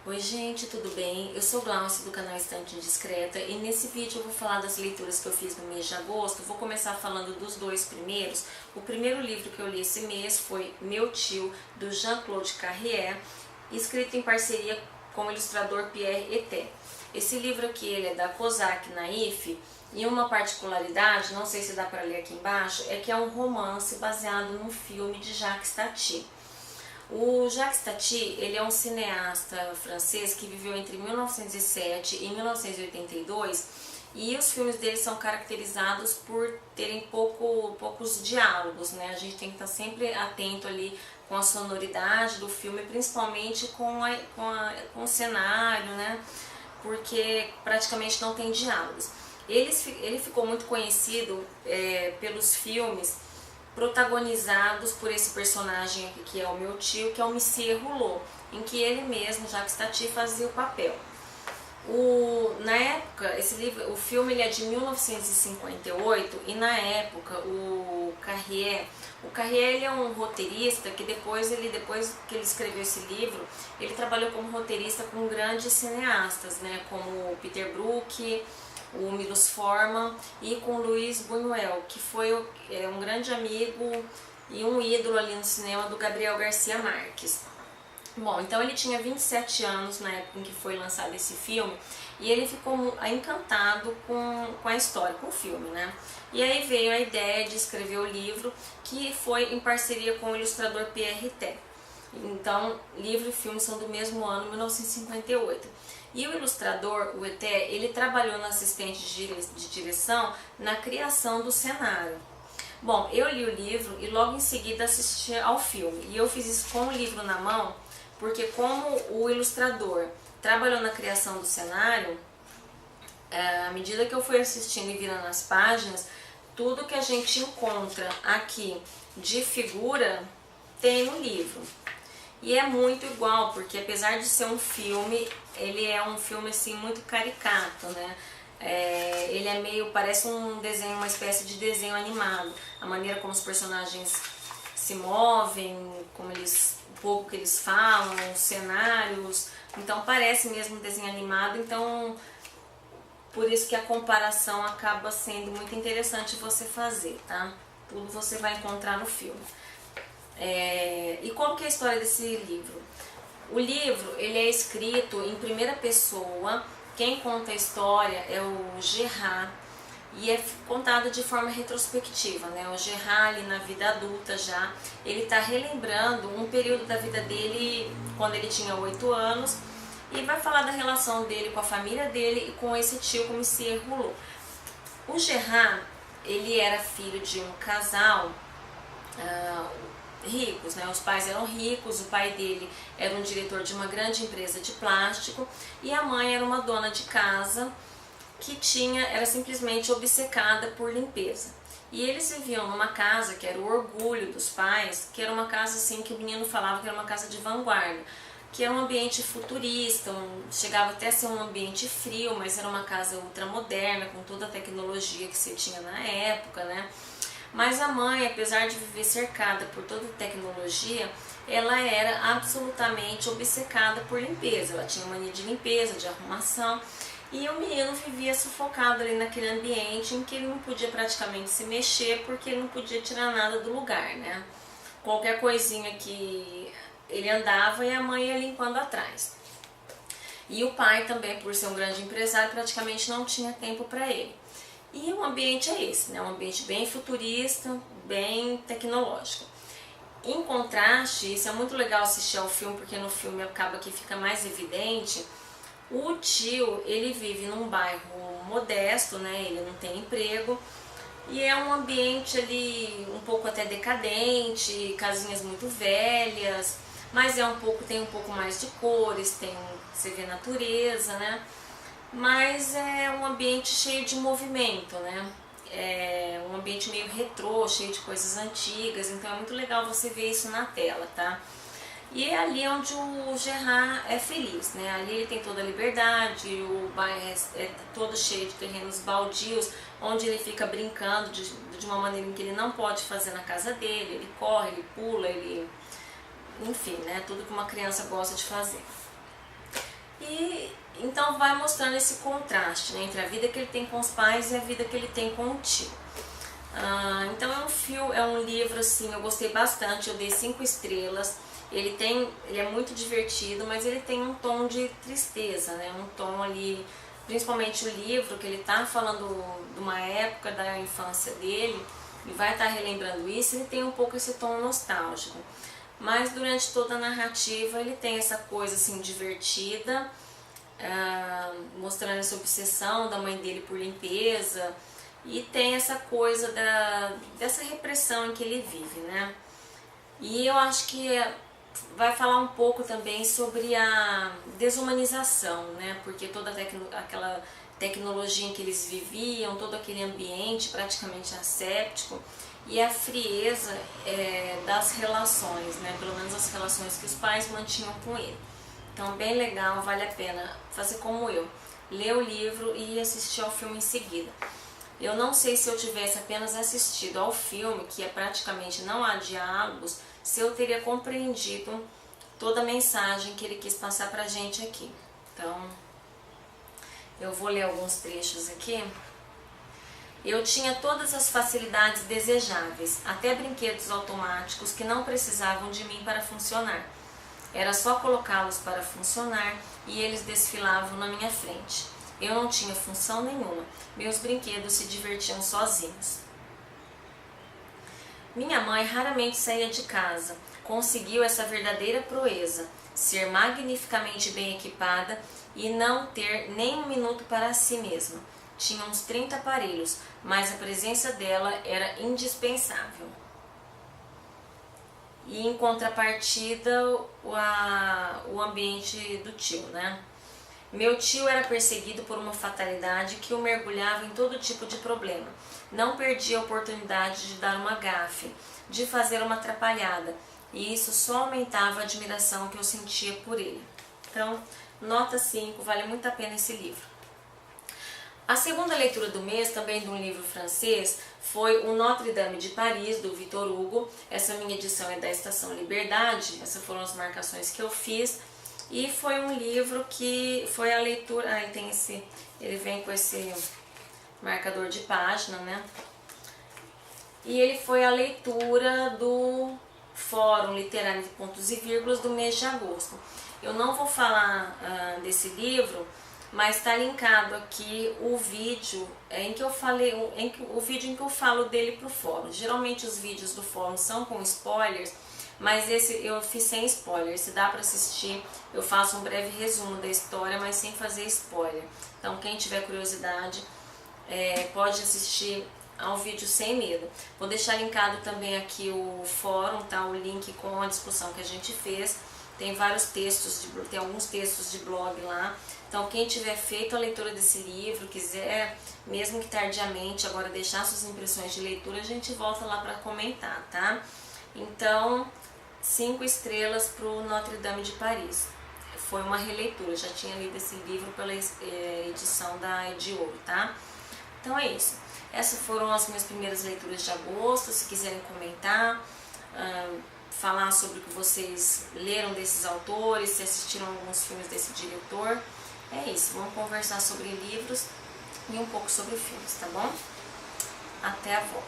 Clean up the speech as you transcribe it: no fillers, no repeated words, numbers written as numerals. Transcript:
Oi gente, tudo bem? Eu sou Glaucia do canal Estante Indiscreta e nesse vídeo eu vou falar das leituras que eu fiz no mês de agosto. Vou começar falando dos dois primeiros. O primeiro livro que eu li esse mês foi Meu Tio, do Jean-Claude Carrière, escrito em parceria com o ilustrador Pierre Eté. Esse livro aqui ele é da Cosac Naif e uma particularidade, não sei se dá para ler aqui embaixo, é que é um romance baseado num filme de Jacques Tati. O Jacques Tati, ele é um cineasta francês que viveu entre 1907 e 1982 e os filmes dele são caracterizados por terem poucos diálogos, né? A gente tem que estar sempre atento ali com a sonoridade do filme, principalmente com o cenário, né? Porque praticamente não tem diálogos. Ele ficou muito conhecido pelos filmes protagonizados por esse personagem aqui, que é o meu tio, que é o Monsieur Rouleau, em que ele mesmo, Jacques Tati, fazia o papel. Na época, o filme ele é de 1958 e na época o Carrière ele é um roteirista que depois que ele escreveu esse livro, ele trabalhou como roteirista com grandes cineastas, né, como Peter Brook, o Milos Forman e com Luis Buñuel, que foi um grande amigo e um ídolo ali no cinema do Gabriel Garcia Marques. Bom, então ele tinha 27 anos na época em que foi lançado esse filme e ele ficou encantado com a história, com o filme, né? E aí veio a ideia de escrever o livro, que foi em parceria com o ilustrador Pierre Eté. Então, livro e filme são do mesmo ano, 1958. E o ilustrador, o Eté, ele trabalhou no assistente de direção na criação do cenário. Bom, eu li o livro e logo em seguida assisti ao filme. E eu fiz isso com o livro na mão, porque como o ilustrador trabalhou na criação do cenário, à medida que eu fui assistindo e virando as páginas, tudo que a gente encontra aqui de figura tem no livro. E é muito igual, porque apesar de ser um filme, ele é um filme assim muito caricato, né? Ele é meio, parece um desenho, uma espécie de desenho animado. A maneira como os personagens se movem, o pouco que eles falam, os cenários. Então parece mesmo um desenho animado, então por isso que a comparação acaba sendo muito interessante você fazer, tá? Tudo você vai encontrar no filme. E como que é a história desse livro? O livro ele é escrito em primeira pessoa, quem conta a história é o Gerard e é contado de forma retrospectiva, né? O Gerard ali na vida adulta já, ele está relembrando um período da vida dele quando ele tinha 8 anos e vai falar da relação dele com a família dele e com esse tio, com o Monsieur Rouleau. O Gerard, ele era filho de um casal ricos, né? Os pais eram ricos, o pai dele era um diretor de uma grande empresa de plástico e a mãe era uma dona de casa que era simplesmente obcecada por limpeza. E eles viviam numa casa que era o orgulho dos pais, que era uma casa assim que o menino falava que era uma casa de vanguarda, que era um ambiente futurista, chegava até a ser um ambiente frio, mas era uma casa ultramoderna, com toda a tecnologia que se tinha na época, né? Mas a mãe, apesar de viver cercada por toda a tecnologia, ela era absolutamente obcecada por limpeza. Ela tinha mania de limpeza, de arrumação. E o menino vivia sufocado ali naquele ambiente em que ele não podia praticamente se mexer porque ele não podia tirar nada do lugar, né? Qualquer coisinha que ele andava e a mãe ia limpando atrás. E o pai também, por ser um grande empresário, praticamente não tinha tempo para ele. E o ambiente é esse, né? Um ambiente bem futurista, bem tecnológico. Em contraste, isso é muito legal assistir ao filme, porque no filme acaba que fica mais evidente, o tio, ele vive num bairro modesto, né? Ele não tem emprego, e é um ambiente ali um pouco até decadente, casinhas muito velhas, mas tem um pouco mais de cores, você vê natureza, né? Mas é um ambiente cheio de movimento, né? É um ambiente meio retrô, cheio de coisas antigas, então é muito legal você ver isso na tela, tá? E é ali onde o Gerard é feliz, né? Ali ele tem toda a liberdade, o bairro é todo cheio de terrenos baldios, onde ele fica brincando de uma maneira em que ele não pode fazer na casa dele, ele corre, ele pula, enfim, né? Tudo que uma criança gosta de fazer. E então vai mostrando esse contraste, né, entre a vida que ele tem com os pais e a vida que ele tem com o tio. Então é um livro assim, eu gostei bastante, eu dei 5 estrelas. Ele é muito divertido, mas ele tem um tom de tristeza, né? Um tom ali, principalmente o livro, que ele tá falando de uma época da infância dele e vai estar relembrando isso, ele tem um pouco esse tom nostálgico. Mas durante toda a narrativa ele tem essa coisa assim divertida, mostrando essa obsessão da mãe dele por limpeza, e tem essa coisa dessa repressão em que ele vive, né? E eu acho que vai falar um pouco também sobre a desumanização, né? Porque toda aquela tecnologia em que eles viviam, todo aquele ambiente praticamente asséptico, e a frieza das relações, né? Pelo menos as relações que os pais mantinham com ele. Então, bem legal, vale a pena fazer como eu, ler o livro e assistir ao filme em seguida. Eu não sei se eu tivesse apenas assistido ao filme, que praticamente não há diálogos, se eu teria compreendido toda a mensagem que ele quis passar pra gente aqui. Então, eu vou ler alguns trechos aqui. Eu tinha todas as facilidades desejáveis, até brinquedos automáticos que não precisavam de mim para funcionar. Era só colocá-los para funcionar e eles desfilavam na minha frente. Eu não tinha função nenhuma, meus brinquedos se divertiam sozinhos. Minha mãe raramente saía de casa, conseguiu essa verdadeira proeza, ser magnificamente bem equipada e não ter nem um minuto para si mesma. Tinha uns 30 aparelhos, mas a presença dela era indispensável. E em contrapartida, o ambiente do tio, né? Meu tio era perseguido por uma fatalidade que o mergulhava em todo tipo de problema. Não perdia a oportunidade de dar uma gafe, de fazer uma atrapalhada, e isso só aumentava a admiração que eu sentia por ele. Então, nota 5, vale muito a pena esse livro. A segunda leitura do mês, também de um livro francês, foi o Notre Dame de Paris, do Victor Hugo. Essa minha edição é da Estação Liberdade, essas foram as marcações que eu fiz. E foi um livro que foi a leitura, ele vem com esse marcador de página, né? E ele foi a leitura do Fórum Literário de Pontos e Vírgulas do mês de agosto. Eu não vou falar desse livro, mas está linkado aqui o vídeo em que eu falei, o vídeo em que eu falo dele para o fórum. Geralmente os vídeos do fórum são com spoilers, mas esse eu fiz sem spoiler. Se dá para assistir, eu faço um breve resumo da história, mas sem fazer spoiler. Então quem tiver curiosidade pode assistir ao vídeo sem medo. Vou deixar linkado também aqui o fórum, tá? O link com a discussão que a gente fez. Tem vários textos, tem alguns textos de blog lá. Então quem tiver feito a leitura desse livro, quiser, mesmo que tardiamente, agora deixar suas impressões de leitura, a gente volta lá para comentar, tá? Então, 5 estrelas para o Notre Dame de Paris. Foi uma releitura, já tinha lido esse livro pela edição da Ediouro, tá? Então é isso. Essas foram as minhas primeiras leituras de agosto. Se quiserem comentar, falar sobre o que vocês leram desses autores, se assistiram a alguns filmes desse diretor. É isso, vamos conversar sobre livros e um pouco sobre filmes, tá bom? Até a volta!